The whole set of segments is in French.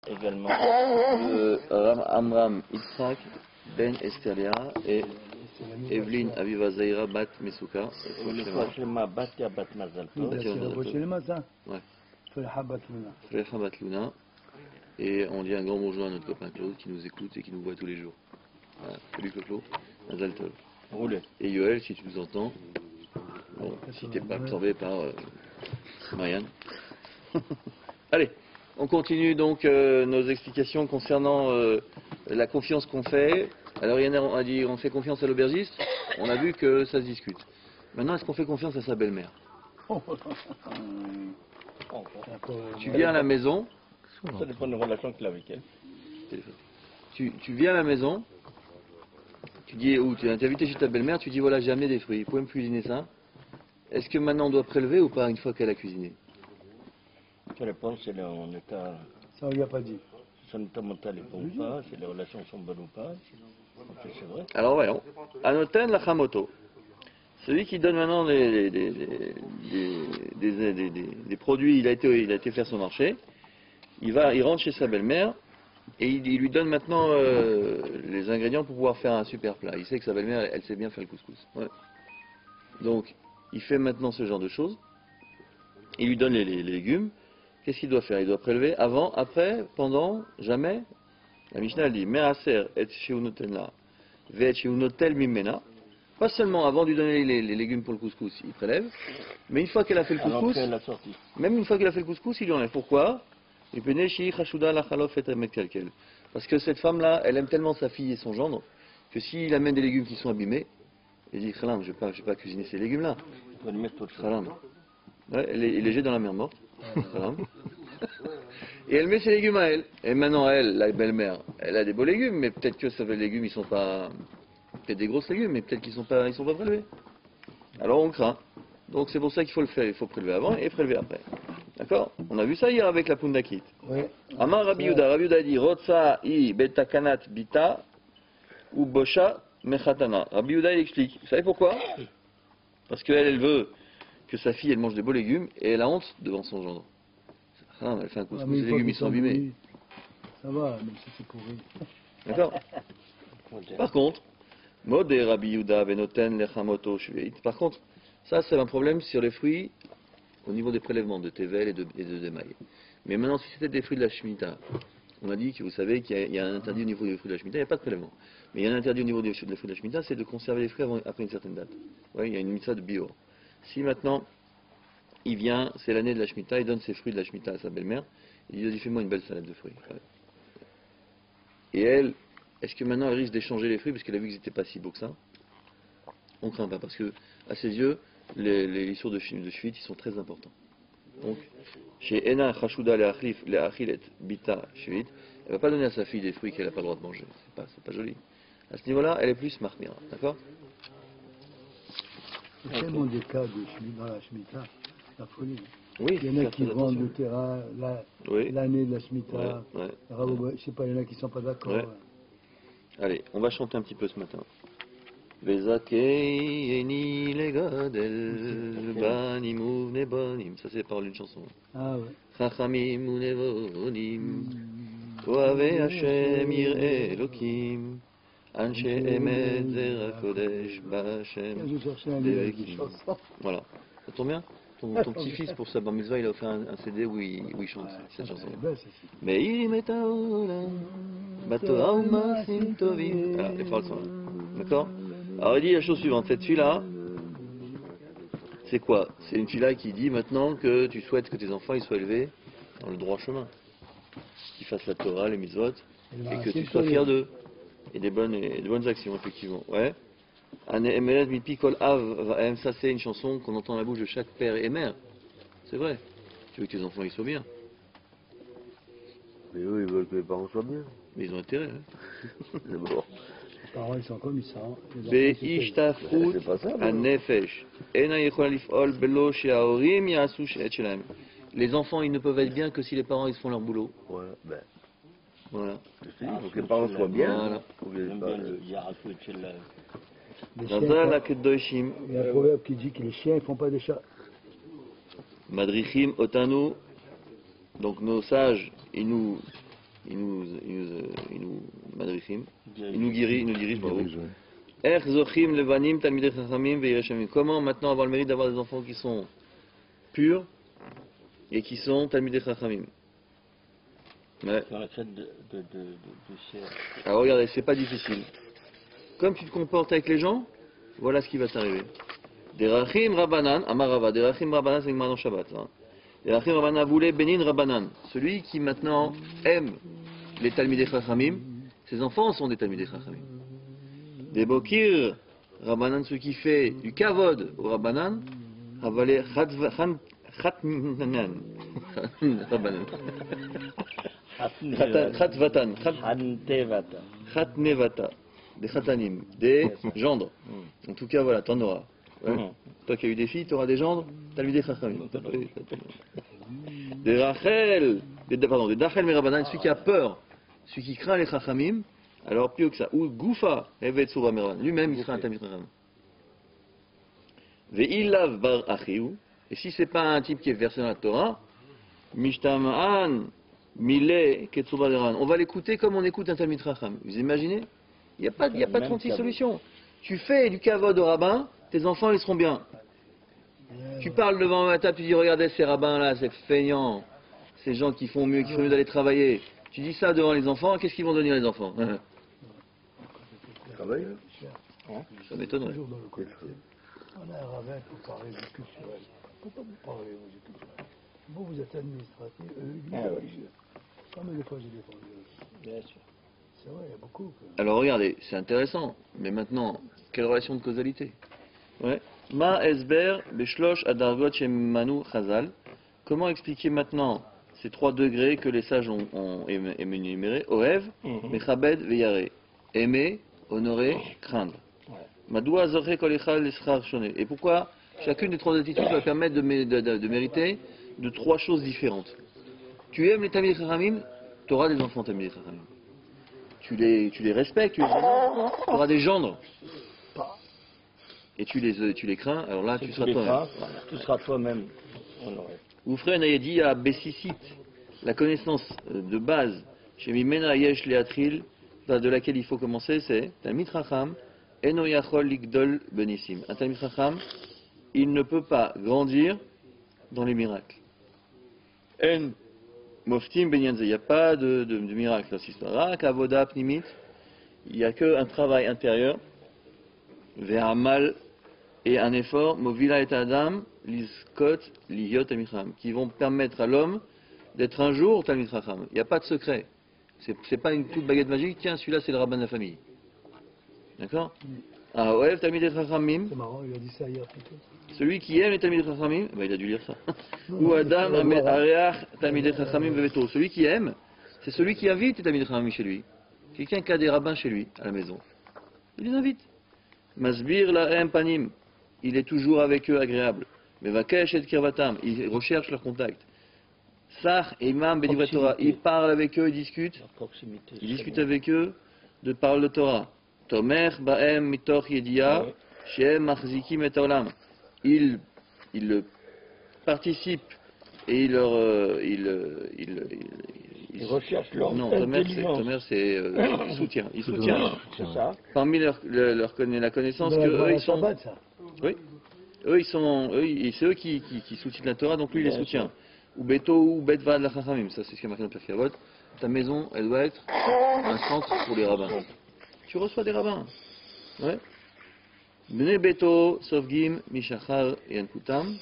également. Amram Yitzhak Ben Estelia et Evelyne Aviva Zaira Bat Mesuka. Refoua Shlema Bat Ya Bat Mazal Tov. Bat Ya Mazal Tov. Ouais. Frecha Bat Luna. Et on dit un grand bonjour à notre copain Claude qui nous écoute et qui nous voit tous les jours. Voilà. Salut Claude, Mazal Tov. Roulez. Et Yoel, si tu nous entends, bon, si t'es pas absorbé par Marianne. Allez, on continue donc nos explications concernant la confiance qu'on fait. Alors Yann a dit on fait confiance à l'aubergiste, on a vu que ça se discute. Maintenant, est-ce qu'on fait confiance à sa belle-mère? Tu viens à la maison. Ça dépend de la relation qu'il a avec elle. Tu viens à la maison, tu dis, ou tu es invité chez ta belle-mère, tu dis voilà, j'ai amené des fruits, vous pouvez me cuisiner ça? Est-ce que maintenant on doit prélever ou pas une fois qu'elle a cuisiné? Ça dépend si elle est en état. Ça on lui a pas dit. Si son état mental est bon ou pas, si les relations sont bonnes ou pas. C'est vrai. Alors voyons. Anoten la chamoto. Celui qui donne maintenant des produits, il a été faire son marché, il rentre chez sa belle-mère et il lui donne maintenant les ingrédients pour pouvoir faire un super plat. Il sait que sa belle-mère, elle sait bien faire le couscous. Ouais. Donc, il fait maintenant ce genre de choses. Il lui donne les légumes. Qu'est-ce qu'il doit faire? Il doit prélever avant, après, pendant, jamais. La Mishnah dit Me'aser et sheunotenla ve'et sheunotel mimena. Pas seulement avant de lui donner les légumes pour le couscous, il prélève, mais une fois qu'elle a fait le couscous, même une fois qu'elle a fait le couscous, il lui enlève. Pourquoi? Parce que cette femme-là, elle aime tellement sa fille et son gendre, que s'il amène des légumes qui sont abîmés, il dit Khalam, je vais pas cuisiner ces légumes-là. Ouais, elle les jette dans la mer morte. Et elle met ses légumes à elle. Et maintenant, elle, la belle-mère, elle a des beaux légumes, mais peut-être que ces légumes, ils sont pas. Peut-être des grosses légumes, mais peut-être qu'ils sont pas prélevés. Alors on craint. Donc c'est pour ça qu'il faut le faire. Il faut prélever avant et prélever après. D'accord? On a vu ça hier avec la Pundakit. Oui. Amar Rabbi Yehuda. Rabbi Yehuda dit Rotsa i betakanat bita ou bosha mechatana. Rabbi Yehuda il explique. Vous savez pourquoi? Parce qu'elle, elle veut que sa fille, elle mange des beaux légumes et elle a honte devant son gendre. Ah, elle fait un couscous, les légumes ils sont abîmés. Ça va, même si c'est pourri. D'accord? Par contre, Mode Rabbi Yehuda Benoten Lechamoto Shveit. Par contre, ça c'est un problème sur les fruits au niveau des prélèvements de Tevel et de d'émail. Mais maintenant, si c'était des fruits de la Shemitah, on a dit que vous savez qu'il y a un interdit au niveau des fruits de la Shemitah, il n'y a pas de prélèvement. Mais il y a un interdit au niveau des fruits de la Shemitah, c'est de conserver les fruits après une certaine date. Ouais, il y a une mitzvah de bio. Si maintenant, il vient, c'est l'année de la Shemitah, il donne ses fruits de la Shemitah à sa belle-mère, il lui dit fais-moi une belle salade de fruits. Ouais. Et elle, est-ce que maintenant elle risque d'échanger les fruits parce qu'elle a vu qu'ils n'étaient pas si beaux que ça? On craint pas parce que à ses yeux, les issues de Shvit, ils sont très importants. Donc, chez Ena Chashuda le Achilet Bita Shvit, elle va pas donner à sa fille des fruits qu'elle n'a pas le droit de manger. C'est pas joli. À ce niveau-là, elle est plus mahmira, d'accord? Il y a tellement de cas dans la Shemitah, la folie. Oui, il y en a qui vendent le terrain l'année de la Shemitah. Ouais. Je sais pas, il y en a qui ne sont pas d'accord. Ouais. Allez, on va chanter un petit peu ce matin. Vezakeini legadel banim uvnebonim. Ça c'est par une chanson. Ah ouais. Chachamim uvnebonim. Oave Hashem yireh Elokim. Anshe emet zera kodesh b'Hashem devekim. Voilà. Ça tombe bien? Ton petit-fils pour sa bar mitzvah, il a offert un CD où il chante cette chanson. Mais il met un olam, batorah u'masim tovim. Voilà, les paroles sont là. D'accord? Alors il dit la chose suivante, cette fille-là, c'est quoi? C'est une fille-là qui dit maintenant que tu souhaites que tes enfants ils soient élevés dans le droit chemin. Qu'ils fassent la Torah, les mitzvot, et que tu sois fier d'eux. Et des bonnes actions, effectivement. Ouais. Ça c'est une chanson qu'on entend à la bouche de chaque père et mère. C'est vrai. Tu veux que tes enfants ils soient bien. Mais eux ils veulent que les parents soient bien. Mais ils ont intérêt. Hein. D'abord. Les parents ils sont comme ils sont. Les enfants ils ne peuvent être bien que si les parents ils font leur boulot. Ouais, ben. Voilà. Il faut que les parents soient bien. Voilà. Il y a un proverbe qui dit que les chiens ne font pas des chats. Madrichim otanu. Donc nos sages, ils nous Madrichim. Il nous dirige, bravo. Er zochim levanim talmidei chachamim ve'yirei Shamim. Comment maintenant avoir le mérite d'avoir des enfants qui sont purs et qui sont talmidei chachamim? Ouais. Dans la fête de ciel. Alors regardez, c'est pas difficile. Comme tu te comportes avec les gens, voilà ce qui va t'arriver. Derachim Rabbanan, Amarava, Derachim Rabbanan, c'est Gmar dans Shabbat. Derachim Rabbanan voulait Benin Rabbanan. Celui qui maintenant aime les Talmidei Chachamim, ses enfants sont des Talmidei Chachamim. Des Bokir Rabbanan, celui qui fait du Kavod au Rabbanan, Havalé Chatnanan. Rabbanan. Chatvatan. Hantevata. Chatnevata. Des Chatanim. Des gendres. En tout cas, voilà, t'en auras. Ouais. Toi qui as eu des filles, tu auras des gendres, t'as eu des chachamim. Des Rachel, des Dachel Merabanan, celui qui a peur, celui qui craint les chachamim, alors plus haut que ça. Ou Goufa, Evet Soura Merabanan, lui-même il sera un Talmid Chacham. Ve'ilav Bar Achiou, et si c'est pas un type qui est versé dans la Torah, Mishtama'an, Mile, Ketsuba Deran, on va l'écouter comme on écoute un Talmid Chacham. Vous imaginez? Il n'y a pas 36 solutions. Tu fais du kavod au rabbin, tes enfants ils seront bien. Tu parles devant la table, tu dis regardez ces rabbins là, ces feignants, ces gens qui font mieux d'aller travailler. Tu dis ça devant les enfants, qu'est-ce qu'ils vont devenir les enfants? Travail. Ça m'étonnerait. Toujours dans le côté. On a un rabbin pour parler du culturel. Pourquoi vous parlez du culturel? Vous êtes administratif, religieux. Combien de fois j'ai défendu? Bien sûr. C'est vrai, il y a beaucoup. Alors regardez, c'est intéressant, mais maintenant, quelle relation de causalité? Ouais. Ma esber beshlosh adargot shemanu chazal. Comment expliquer maintenant ces 3 degrés que les sages ont énumérés? Oev, mechabed, veyare. Aimer, honorer, craindre. Madoua zoré kol echad leschar shone. Et pourquoi chacune des 3 attitudes va permettre de mériter de 3 choses différentes? Tu aimes les Talmidei Chachamim, tu auras des enfants Talmidei Chachamim. Tu les respectes, tu auras des gendres. Et tu les crains, alors là tu seras toi-même. Tu seras toi-même honoré. Oufren a dit à Bessicite, la connaissance de base, chez Mimena Yesh Leatril, de laquelle il faut commencer, c'est Talmid Chacham, Eno Yachol Ligdol Benissim. Un Talmid Chacham, il ne peut pas grandir dans les miracles. En Moftim Benyanze, il n'y a pas de miracle dans cette histoire. Kavoda Pnimit, il n'y a qu'un travail intérieur, Ve'amal, et un effort, Movila et Adam, Lizkot, Liyot Talmid Chacham, qui vont permettre à l'homme d'être un jour Talmid Chacham. Il n'y a pas de secret. C'est pas une toute baguette magique, tiens, celui-là c'est le rabbin de la famille. D'accord? Ah ouais, Talmidei Chachamim. C'est marrant, il a dit ça hier plutôt. Celui qui aime les Talmidei Chachamim, il a dû lire ça. Ou Adam, Areach, Talmidei Chachamim, Veveto. Celui qui aime, c'est celui qui invite les Talmidei Chachamim chez lui. Quelqu'un qui a des rabbins chez lui, à la maison. Il les invite. Masbir Lahem Panim. Il est toujours avec eux agréable. Mais Vakesh et Kirvatam. Il recherche leur contact. Sach et Imam Bedivret Torah. Il parle avec eux, il discute. Il discute avec eux de parole de Torah. Tomer Baem Mitoch Yedia. Shem Machzikim et Olam. Il participe et il recherche leur intelligence. Tomer c'est soutien. Il soutient. C'est ça. Parmi la connaissance que eux ils sont. Oui. Eux c'est eux qui soutiennent la Torah, donc lui il les soutient. Ou Beto ou Betvad la Chachamim, ça c'est ce qui est marqué dans le Pirkei Avot. Ta maison, elle doit être un centre pour les rabbins. Tu reçois des rabbins. Ouais. Bnei Beto, Sofgim, Mishachar et Ankutam,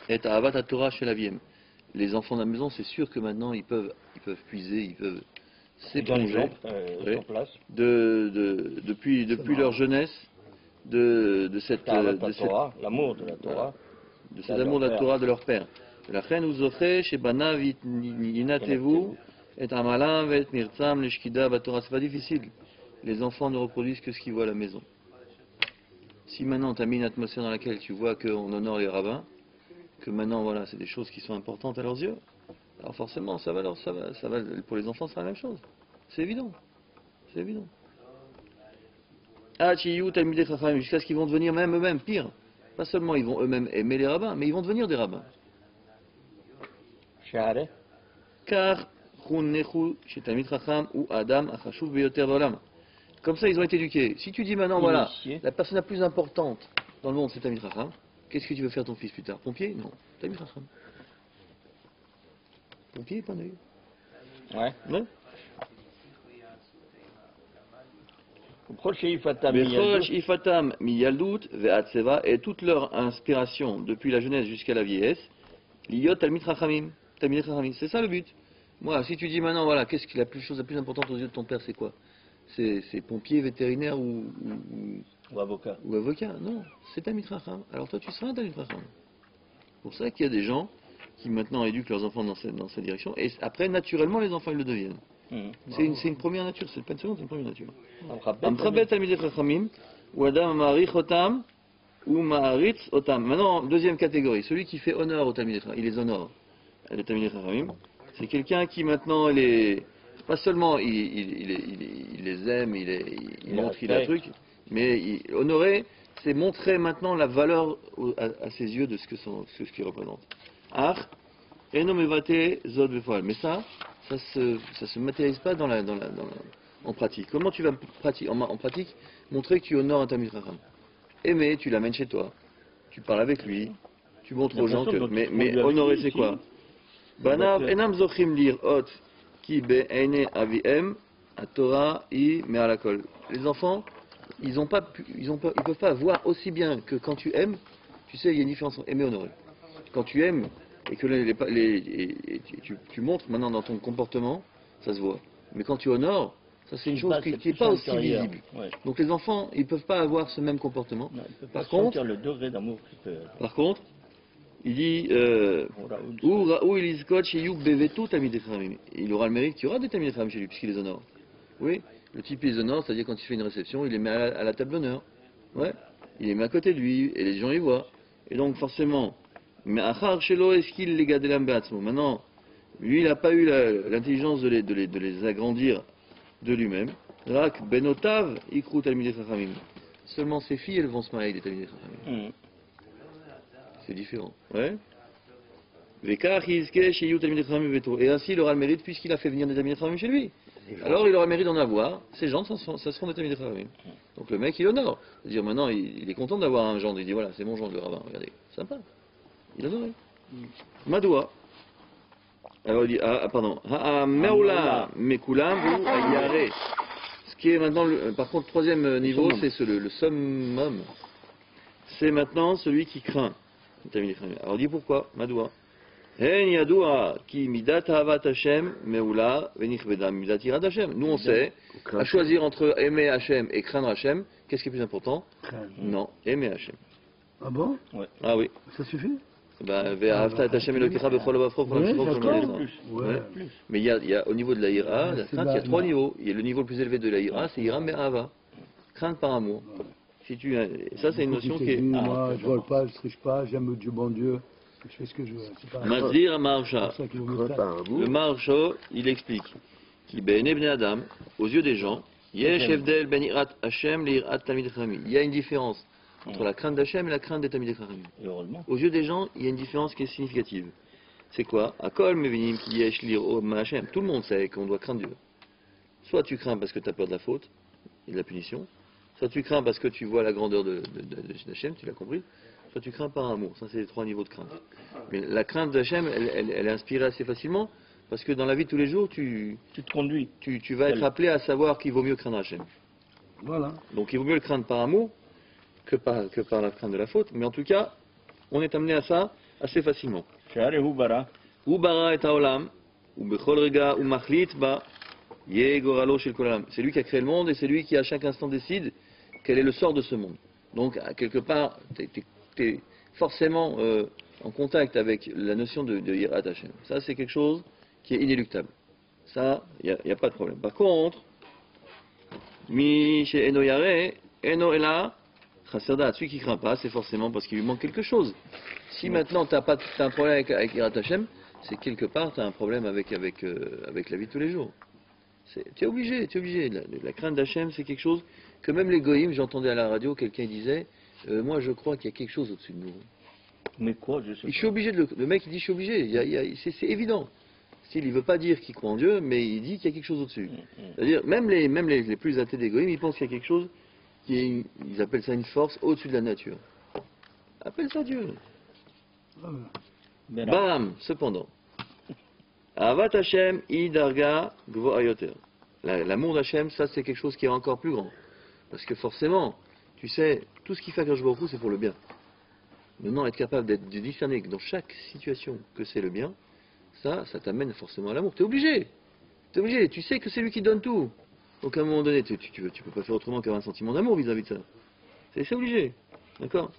et Ahavat Torah chez la Viem. Les enfants de la maison, c'est sûr que maintenant ils peuvent puiser, ils peuvent s'éponger depuis leur jeunesse de l'amour de la Torah, de cet amour de la Torah de leur père. La reine nous offrait chez Bana Yinatevu et Amalam et Mirtzam Leshkida Batora. C'est pas difficile. Les enfants ne reproduisent que ce qu'ils voient à la maison. Si maintenant tu as mis une atmosphère dans laquelle tu vois qu'on honore les rabbins, que maintenant voilà, c'est des choses qui sont importantes à leurs yeux, alors forcément ça va pour les enfants c'est la même chose. C'est évident. C'est évident. Jusqu'à ce qu'ils vont devenir même eux-mêmes pire. Pas seulement ils vont eux-mêmes aimer les rabbins, mais ils vont devenir des rabbins. Car Chunnechu shetamid chacham ou Adam achashuv beyoter ba'olam. Comme ça, ils ont été éduqués. Si tu dis maintenant, voilà, Initié. la personne la plus importante dans le monde, c'est Tamid Chacham, qu'est-ce que tu veux faire ton fils plus tard? Pompier? Non. Tamid Chacham. Pompier, pas d'œil. Ouais. Ouais. Bechol Ifatam miyaldut ve'atseva, et toute leur inspiration depuis la jeunesse jusqu'à la vieillesse, liyot talmid chachamim, talmid chachamim. C'est ça le but. Moi, si tu dis maintenant, voilà, qu'est-ce que chose la plus importante aux yeux de ton père, c'est quoi? C'est pompier, vétérinaire ou avocat. ou avocat? Non, c'est talmid chacham. Alors toi, tu seras un talmid chacham. C'est pour ça qu'il y a des gens qui maintenant éduquent leurs enfants dans cette direction, et après, naturellement, les enfants ils le deviennent. C'est une première nature, c'est pas une seconde, c'est une première nature. Amchabet talmidei chachamim, ou adam ma'arich otam, ou ma'aritz otam. Maintenant, deuxième catégorie, celui qui fait honneur aux talmidei chachamim, il les honore. Les talmidei chachamim, c'est quelqu'un qui maintenant, pas seulement il les aime, il montre qu'il a un truc, mais honorer, c'est montrer maintenant la valeur à ses yeux de ce qu'il représente. Ach, eno mevate zod befal. Mais ça se matérialise pas en pratique. Comment tu vas en pratique montrer que tu honores un Talmid Chacham? Aimer, tu l'amènes chez toi, tu parles avec lui, tu montres aux gens que. Mais honorer, c'est quoi? Banav enam zochim lir ot ki be'ene aviem a Torah i me'alakol. Les enfants, ils peuvent pas voir aussi bien que quand tu aimes. Tu sais, il y a une différence entre aimer et honorer. Quand tu aimes et que tu montres maintenant dans ton comportement, ça se voit. Mais quand tu honores, ça c'est une chose qui n'est pas aussi visible. Ouais. Donc les enfants, ils ne peuvent pas avoir ce même comportement. Non, ils peuvent Par pas contre, sentir le degré d'amour qu'il peut. par contre, il dit il aura le mérite qu'il y aura des Talmidei Chachamim chez lui, puisqu'il les honore. Oui, le type il les honore, c'est-à-dire quand il fait une réception, il les met à la table d'honneur. Ouais, il les met à côté de lui, et les gens y voient. Et donc forcément, mais achar shelo eskil legadelam be'atzmo. Maintenant, lui il n'a pas eu l'intelligence de les agrandir de lui-même. Rak benotav ikru talmidei chachamim. Seulement ses filles elles vont se marier avec des talmidei chachamim. C'est différent. Ouais. Vekach yizke sheyu talmidei chachamim beto. Et ainsi il aura le mérite puisqu'il a fait venir des talmidei chachamim chez lui. Alors il aura le mérite d'en avoir. Ces gens, ça seront des talmidei chachamim. Donc le mec il honore. C'est-à-dire maintenant il est content d'avoir un gendre. Il dit voilà c'est mon gendre le rabbin. Regardez, sympa. Il honore. Madoua. Alors il dit pardon. Meoula mekulam ou ayare. Ce qui est maintenant par contre troisième niveau c'est le summum. C'est maintenant celui qui craint. Alors dis pourquoi, Madoua. Hen yadoua ki midat havat Hashem meoula venichveda midat yirat Hashem. Nous on sait, à choisir entre aimer Hashem et craindre Hashem, qu'est-ce qui est plus important? Non, aimer Hashem. Ah bon? Ouais. Ah oui. Ça suffit? Ve'ahavta et Hashem Elokecha bechol avavcho v'chol nafshecho v'chol d'accord. malachcha. Ouais. Mais il y a au niveau de la ira, la c'est crainte, il y a bas, trois non. niveaux. Il y a le niveau le plus élevé de la ira, c'est ira me'ava. Crainte par amour. Si tu, ça c'est une notion qui est. Moi, je vole pas, je triche pas, j'aime Dieu, bon Dieu, je fais ce que je veux. C'est pas Mazir Marsha. c'est ça qu'il vaut mieux Crains faire. pas un bout. Le Marsha, il explique qui be'ene bnei Adam, aux yeux des gens, yesh evdel ben irat Hashem le irat Talmidei Chachamim. Il y a une différence entre la crainte d'Hashem et la crainte des Talmidei Chachamim. Et heureusement. Aux yeux des gens, il y a une différence qui est significative. C'est quoi? Akol mevinim ki yesh lir'ot ma'Hashem. Tout le monde sait qu'on doit craindre Dieu. Soit tu crains parce que tu as peur de la faute et de la punition, soit tu crains parce que tu vois la grandeur d'Hachem, tu l'as compris, soit tu crains par amour. Ça, c'est les trois niveaux de crainte. Mais la crainte d'Hachem, elle est inspirée assez facilement parce que dans la vie de tous les jours, tu Tu te conduis. vas être appelé à savoir qu'il vaut mieux craindre Hachem. Voilà. Donc il vaut mieux le craindre par amour que par la crainte de la faute. Mais en tout cas, on est amené à ça assez facilement. She'arehu bara. Ou bara et haolam, ou bechol rega, ou machlit ba, ye goralo shel kol olam. C'est lui qui a créé le monde et c'est lui qui à chaque instant décide quel est le sort de ce monde. Donc quelque part, tu es forcément en contact avec la notion de Yirat Hashem. Ça c'est quelque chose qui est inéluctable. Ça, il n'y a pas de problème. Par contre, mi chez eno yare, eno ela, chaserdat, celui qui craint pas, c'est forcément parce qu'il lui manque quelque chose. Si maintenant tu as un problème avec Yirat Hashem, c'est quelque part tu as un problème avec la vie de tous les jours. Tu es obligé. La crainte d'Hachem, c'est quelque chose que même les goïms, j'entendais à la radio, quelqu'un disait, moi je crois qu'il y a quelque chose au-dessus de nous. Mais quoi, je sais Je suis obligé le mec il dit je suis obligé, c'est évident. Style, il veut pas dire qu'il croit en Dieu, mais il dit qu'il y a quelque chose au-dessus. C'est-à-dire, même les plus athées des goïms, ils pensent qu'il y a quelque chose qui est, ils appellent ça une force au-dessus de la nature. Appelle ça Dieu. Bam, cependant. Avat Hashem, Idarga, Gvo Ayoter. L'amour d'Hachem, ça c'est quelque chose qui est encore plus grand. Parce que forcément, tu sais, tout ce qui fait Akadosh Baruch Hu, c'est pour le bien. Maintenant, être capable de discerner que dans chaque situation que c'est le bien, ça t'amène forcément à l'amour. T'es obligé. Tu sais que c'est lui qui donne tout. Donc à un moment donné, tu peux pas faire autrement qu'avoir un sentiment d'amour vis-à-vis de ça. C'est obligé. D'accord.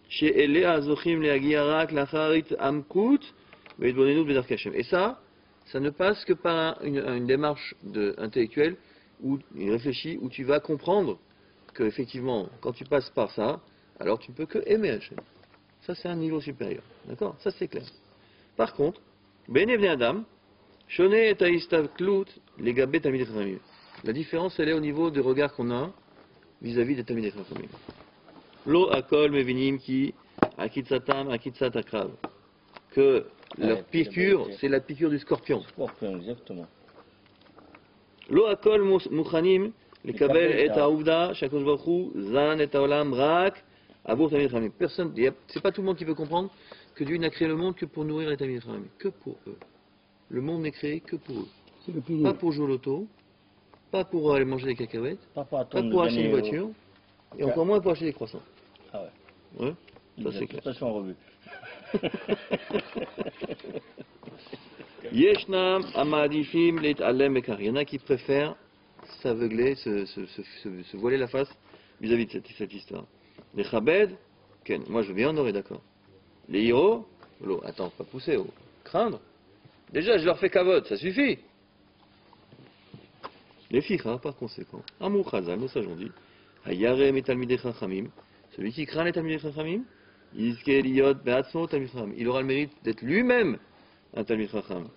Chez Elea Azochim Leagiarak Lacharit Amkut Veidbonenu B'Dark Hashem. Et ça ne passe que par une démarche intellectuelle où il réfléchit, où tu vas comprendre que effectivement, quand tu passes par ça, alors tu ne peux que aimer Hashem. Ça c'est un niveau supérieur. D'accord. Ça c'est clair. Par contre, Bene Bnei Adam, Shone et Aïstavklut, les Gabé Talmidei Chachamim. La différence, elle est au niveau du regard qu'on a vis-à-vis des Talmidei Chachamim. Lo Akol Mevinim ki Akitsatam Akitsat Akrav. Que leur piqûre, c'est la piqûre du scorpion. Scorpion, exactement. Lo Akol Muchanim, les Kabel et Aouvda, Shakos Baruch Zan et Aolam Rak, Abour Talmidei Chachamim. Personne, c'est pas tout le monde qui peut comprendre que Dieu n'a créé le monde que pour nourrir les Talmidei Chachamim. Que pour eux. Le monde n'est créé que pour eux. Pas pour jouer au loto, pas pour aller manger des cacahuètes, pas pour acheter une voiture, et encore moins pour acheter des croissants. Ah ouais. Ouais, ça c'est clair. En revue. Yeshnam Amadifim Leit Alem Ekar. Il y en a qui préfèrent s'aveugler, se voiler la face vis-à-vis de cette histoire. Les Chabed, Ken, moi je veux bien honorer, d'accord. Les Hiro, attends, pas pousser, craindre. Déjà, je leur fais kavod, ça suffit. Les ficha, par conséquent, Amou Chazal, nos sages ont dit, Hayare Metalmidei Chachamim, celui qui craint les Talmidei Chachamim, Yizke Liyot Be'atzmo Talmid Chacham, il aura le mérite d'être lui-même un Talmid Chacham.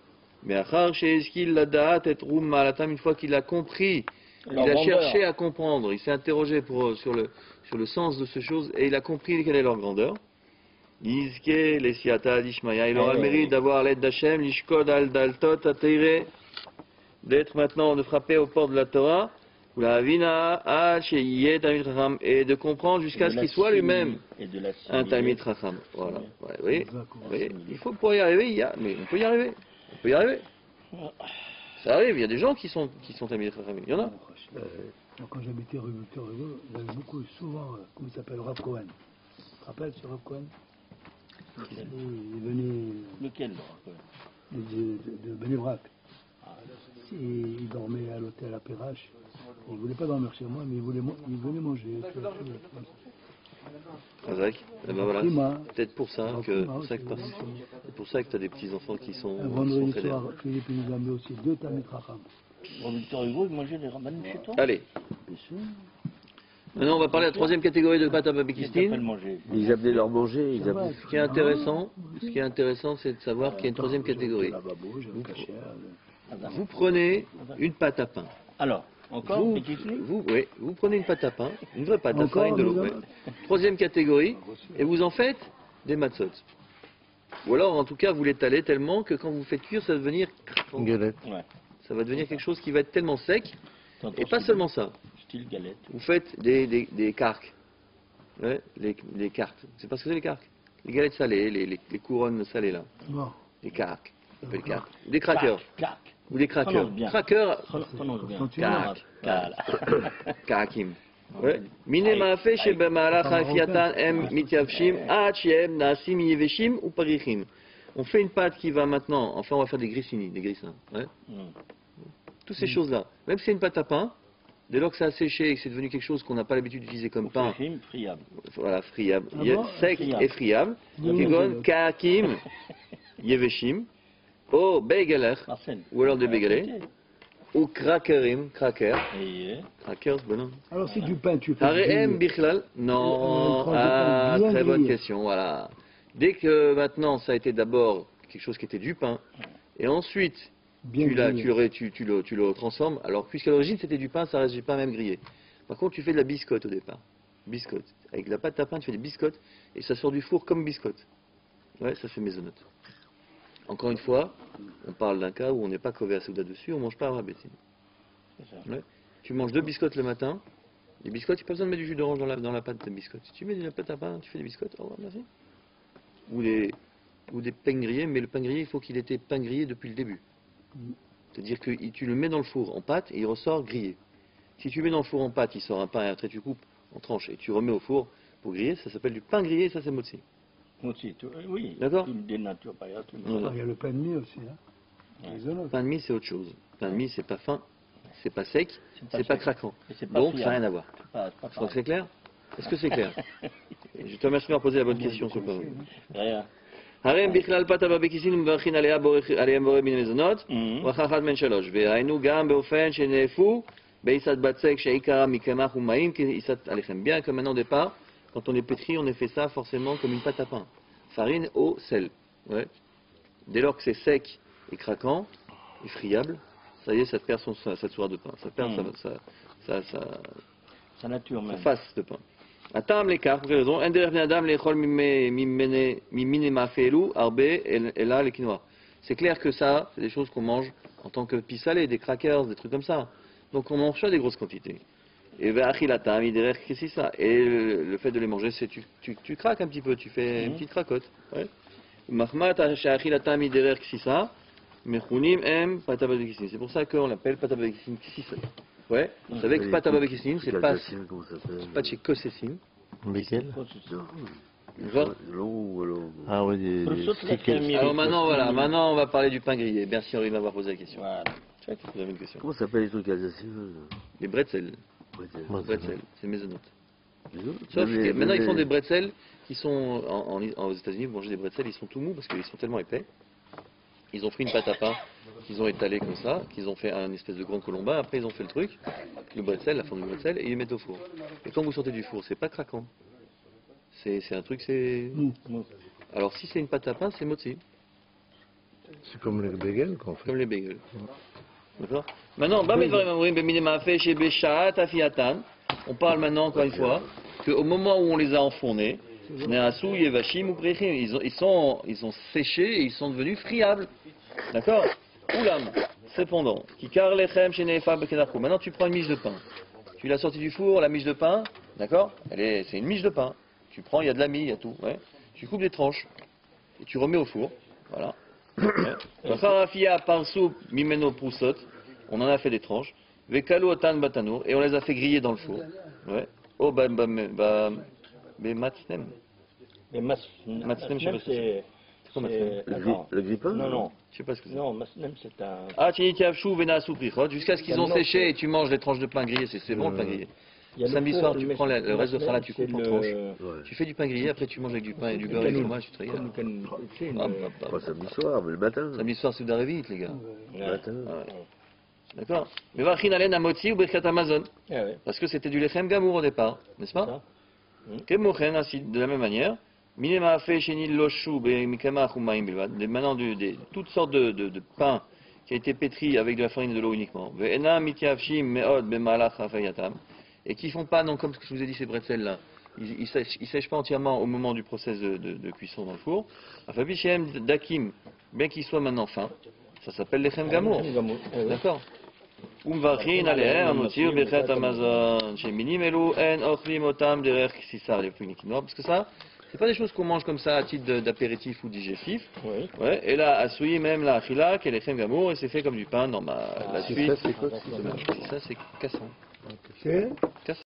Mais Achar She'eskil Ladaat et Rum Ma'alatam, une fois qu'il a compris, il a cherché à comprendre, il s'est interrogé sur le sens de ces choses, et il a compris quelle est leur grandeur. Yizke Lesiata Dishmaya, il aura le mérite d'avoir l'aide d'Hachem, Lishkod al Daltot Ateire, d'être maintenant, de frapper aux portes de la Torah, ou la Havina al Sheyeh Talmid Chacham, et de comprendre jusqu'à ce qu'il soit lui-même un Talmid Chacham. Voilà. Ouais, oui. Il faut pour y arriver, mais on peut y arriver. On peut y arriver. Ça arrive, il y a des gens qui sont Talmid Chacham. Il y en a. Quand j'habitais rue Victor Hugo, j'avais souvent, comment il s'appelle, Rav Cohen. Tu te rappelles ce Rav Cohen? Il venait. Lequel? De Bénébrac. Il dormait à l'hôtel à Perrache. Il ne voulait pas dormir chez moi, mais il venait manger. Azak, ben voilà. Peut-être pour ça que tu as des petits-enfants qui sont un vendredi soir, Philippe nous a amené aussi 2 Talmid Chacham. Bon, Victor Hugo, il mangeait les ramanes chez toi? Allez. Maintenant, on va parler de la troisième catégorie de pâte à babikistine. Ils amenaient leur manger. Ce qui est intéressant, c'est de savoir qu'il y a une troisième catégorie. Vous prenez une pâte à pain. Alors, encore vous prenez une pâte à pain, une vraie pâte à farine de l'eau. Troisième catégorie, et vous en faites des matzot. Ou alors, en tout cas, vous l'étalez tellement que quand vous faites cuire, ça va devenir galette. Ça va devenir quelque chose qui va être tellement sec. Et pas seulement ça. Style galette. Vous faites des carques. Ouais, les carques. C'est parce que c'est les carques. Les galettes salées, les couronnes salées là. Non. Les carques. On appelle carques. Des crackers. Ou des crackers. Crackers. Karakim. Mine ma'afe shebema'alach ha'fiatan em mityavshim ad she'em na'asim yeveshim ou parichim. On fait une pâte qui va maintenant, enfin on va faire des grissini, des grissins. Ouais. Toutes ces choses-là. Même si c'est une pâte à pain, dès lors que ça a séché et que c'est devenu quelque chose qu'on n'a pas l'habitude d'utiliser comme pain. Friable. Voilà, friable. Sec et friable. Kegon, ka'akim, yeveshim, ou beigeler, ou alors des beigelés, ou crackers, crackers, bon. Alors si du pain, tu fais. Hareem bichlal, non, très bonne question, voilà. Dès que maintenant ça a été d'abord quelque chose qui était du pain, et ensuite tu le transformes, alors puisqu'à l'origine c'était du pain, ça reste du pain même grillé. Par contre tu fais de la biscotte au départ. Biscotte. Avec de la pâte à pain tu fais des biscottes, et ça sort du four comme biscotte. Ouais, ça fait maisonnote. Encore une fois, on parle d'un cas où on n'est pas kové à souda dessus, on ne mange pas à bétine. C'est ça. Ouais. Tu manges 2 biscottes le matin. Les biscottes, tu n'as pas besoin de mettre du jus d'orange dans la pâte de biscottes. Si tu mets de la pâte à pain, tu fais des biscottes, au revoir, merci. Ou des pains grillés, mais le pain grillé, il faut qu'il ait été pain grillé depuis le début. C'est-à-dire que tu le mets dans le four en pâte et il ressort grillé. Si tu mets dans le four en pâte, il sort un pain et après tu coupes en tranches et tu remets au four pour griller, ça s'appelle du pain grillé, ça c'est motzi. Aussi, oui. D'accord. Tu le dénatures pas. Tu le Voilà. Il y a le pain de mie aussi. Hein. Ouais. Les autres. Pain de mie, c'est autre chose. Pain de mie, c'est pas fin, c'est pas sec, c'est pas sec. craquant. Et c'est pas Donc ça n'a friable. rien à voir. C'est pas Je crois que pareil. c'est clair. Est-ce que c'est clair? Je te remercie d'avoir posé la bonne question sur le pain. Rien. הרי בכלל פת הבבקיסין ומברכים עליהם בורא מן המזונות, ברכה אחת מן שלוש. והיינו גם באופן שנאפו בעיסת בצק שעיקרה מקמח ומים כעיסת הלחם. Bien que maintenant au départ, quand on est pétri, on ait fait ça forcément comme une pâte à pain. Farine, eau, sel. Ouais. Dès lors que c'est sec et craquant et friable, ça y est, ça perd sa source de pain. Ça perd Sa nature sa même. face de pain. הטעם לכך, pour quelle raison? אין דרך בני אדם לאכול ממין מאפלו הרבה אלא לקינוע. C'est clair que ça, c'est des choses qu'on mange en tant que pis salé, des crackers, des trucs comme ça. Donc on mange ça des grosses quantités. Et ve'achilatam iderech kesisa. Et le fait de les manger, c'est tu craques un petit peu, tu fais une petite cracotte. Ouais. Mahmat she'achilatam iderech kesisa, mechunim em patababekisin. C'est pour ça qu'on l'appelle patababekisin kesisa. Ouais. Vous savez que patababekisin, c'est pas de chez Kossessine. Lesquels? Ah oui, c'est quel? Alors maintenant, voilà, maintenant on va parler du pain grillé. Merci Henri de m'avoir posé la question. Voilà. Tu vois, vous avez une question. Comment s'appellent les trucs alsaciens? Les bretzels. Moi, Bretzels, c'est maisonnote. Sauf que maintenant ils font des bretzels qui sont aux États-Unis, vous mangez des bretzels, ils sont tout mous parce qu'ils sont tellement épais. Ils ont pris une pâte à pain qu'ils ont étalée comme ça, qu'ils ont fait un espèce de grand colombin. Après ils ont fait le truc, le bretzel, la forme du bretzel, et ils le mettent au four. Et quand vous sortez du four, c'est pas craquant. C'est un truc, c'est. Alors si c'est une pâte à pain, c'est motzi, C'est comme les bagels qu'on fait. comme les bagels. D'accord. Maintenant, on parle maintenant encore une fois qu'au moment où on les a enfournés, ils sont séchés et ils sont devenus friables. D'accord. Oulam, cependant, maintenant tu prends une miche de pain. Tu l'as sortie du four, la miche de pain, d'accord. C'est une miche de pain. Tu prends, il y a de la mie, il y a tout. Ouais. Tu coupes des tranches et tu remets au four. Voilà. On en a fait des tranches. Et on les a fait griller dans le four. Ouais. Oh, matznem. Mais Matznem, je sais pas ce que c'est. quoi, Matznem? Le grippin? Non. Je sais pas ce que c'est. Non, Masnem, c'est un. Ah, jusqu'à ce qu'ils ont séché et tu manges des tranches de pain grillé. C'est bon le pain grillé. Il y a Samedi le soir, four, tu le prends le Masnem, reste de salade, tu c'est coupes en le- tranches. Ouais. Tu fais du pain grillé, après tu manges avec du pain et du beurre et du fromage, tu te régales. C'est une. Pas samedi soir, mais le matin. Samedi soir, c'est d'arriver vite, les gars. Le Ouais. matin. D'accord. Mais vachin alen amotzi ou birkat Amazon. Ah ouais. Parce que c'était du lechem gamour au départ, n'est-ce pas? Ça. Kemochen, ainsi, de la même manière. Minema fait chenil loshu mikama umaim bilvad. Maintenant, toutes sortes de pain qui a été pétri avec de la farine et de l'eau uniquement. Ve'ena mitiavshim meod bemalach hafayatam. Et qui font pas, non, comme ce que je vous ai dit, ces bretzels là. Ils sèchent pas entièrement au moment du process de cuisson dans le four. Afabishem dakim, bien qu'ils soient maintenant fins, ça s'appelle lechem gamour. D'accord. ומברכים עליהם המוציא ברכת המזון שמינים אלו אין אוכלים אותם דרך כסיסה לפי נקינוע, parce que ça c'est pas des choses qu'on mange comme ça à titre d'apéritif ou digestif. Oui. Ouais, et là assoui même la achila qui est lechem gamour et c'est fait comme du pain normal. La suite c'est quoi? ça c'est cassant. C'est